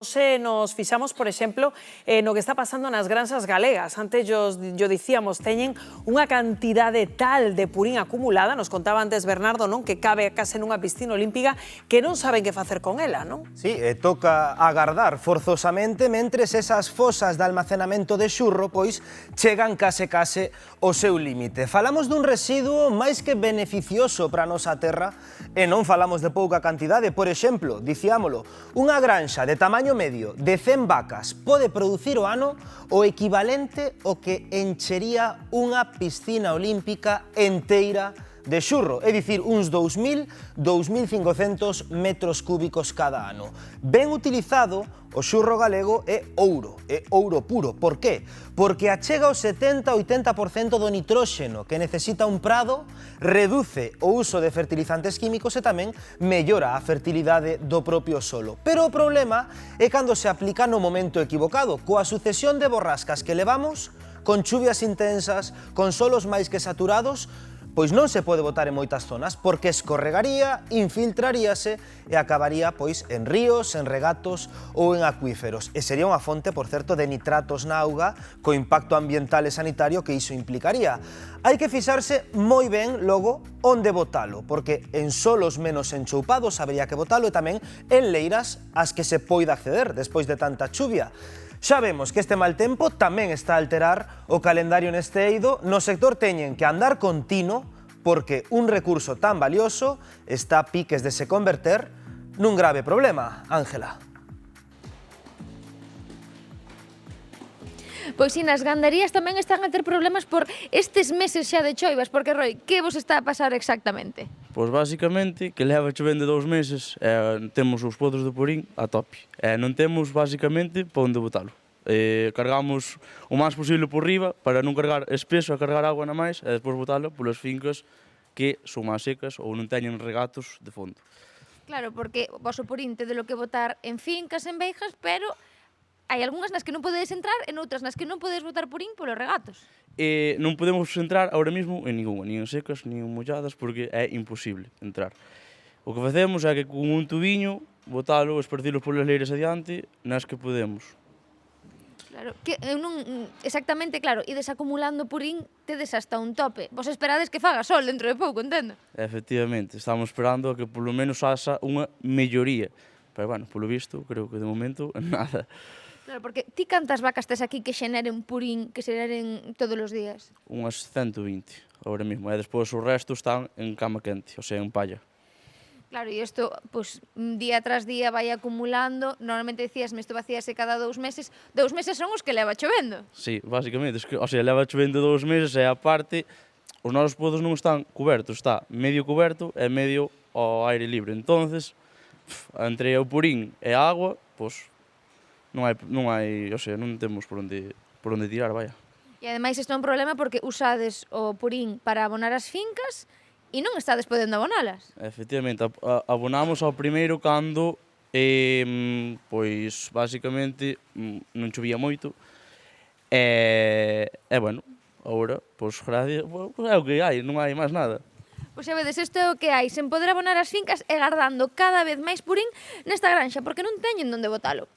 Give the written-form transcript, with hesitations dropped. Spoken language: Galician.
Nos fixamos, por exemplo, no que está pasando nas granxas galegas. Antes yo dicíamos, teñen unha cantidade tal de purín acumulada, nos contaba antes Bernardo, non, que cabe case nunha piscina olímpica, que non saben que facer con ela, non? Sí, toca agardar forzosamente mentres esas fosas de almacenamento de xurro pois chegan case ao seu límite. Falamos dun residuo máis que beneficioso para a nosa terra e non falamos de pouca cantidade. Por exemplo, dicíamolo, unha granxa de tamaño medio de 100 vacas pode producir o ano o equivalente ao que enchería unha piscina olímpica enteira de xurro, é dicir, uns 2.000-2.500 metros cúbicos cada ano. Ben utilizado, o xurro galego é ouro puro. Por qué? Porque achega o 70-80% do nitróxeno que necesita un prado, reduce o uso de fertilizantes químicos e tamén mellora a fertilidade do propio solo. Pero o problema é cando se aplica no momento equivocado, coa sucesión de borrascas que levamos, con chuvias intensas, con solos máis que saturados, pois non se pode botar en moitas zonas porque escorregaría, infiltraríase e acabaría pois en ríos, en regatos ou en acuíferos. E sería unha fonte, por certo, de nitratos na auga co impacto ambiental e sanitario que iso implicaría. Hai que fixarse moi ben logo onde botalo, porque en solos menos enchoupados habería que botalo e tamén en leiras ás que se poida acceder despois de tanta chuvia. Xa vemos que este mal tempo tamén está a alterar o calendario neste eido. No sector teñen que andar continuo porque un recurso tan valioso está a piques de se converter nun grave problema. Ángela. Pois si, nas gandarías tamén están a ter problemas por estes meses xa de choivas, porque, Roi, que vos está a pasar exactamente? Pois basicamente, que leva chovendo 2 meses, temos os podos de purín a tope. Non temos basicamente para onde botalo. Cargamos o máis posible por riba para non cargar espeso, a cargar agua na máis e despois botalo polas fincas que son máis secas ou non teñen regatos de fondo. Claro, porque o vosso purín tedelo que botar en fincas, en beijas, pero hai algunhas nas que non podedes entrar e noutras nas que non podedes botar purín polos regatos. Non podemos entrar ahora mesmo en ninguna, nin en secas, nin en molladas, porque é imposible entrar. O que facemos é que con un tubiño botalo, esparcilo polas leiras adiante, nas que podemos. Claro, que non exactamente, claro, ides acumulando purín, tedes hasta un tope. Vos esperades que faga sol dentro de pouco, entendo? Efectivamente, estamos esperando a que polo menos haxa unha melloría. Pero, bueno, polo visto, creo que de momento nada. Claro, porque ti cantas vacas tes aquí que xeneren purín, que xeneren todos os días? Unhas 120 agora mesmo, e despois o resto están en cama quente, o sea, en palla. Claro, e isto, pois, día tras día vai acumulando. Normalmente decíasme, isto vacíase cada 2 meses. 2 meses son os que leva chovendo. Sí, basicamente, o sea, leva chovendo 2 meses e aparte, os nosos podos non están cubertos, está medio cuberto e medio ao aire libre. Entonces, entre o purín e a agua, pois, non hai, o sea, non temos por onde tirar, vaya. E ademais isto é un problema porque usades o purín para abonar as fincas e non estades podendo abonalas. Efectivamente, abonamos ao primeiro cando, pois, basicamente, non chovía moito. E bueno, agora, pois, gracias, é o que hai, non hai máis nada. Pois xa vedes, isto é o que hai, sen poder abonar as fincas e gardando cada vez máis purín nesta granxa, porque non teñen onde botalo.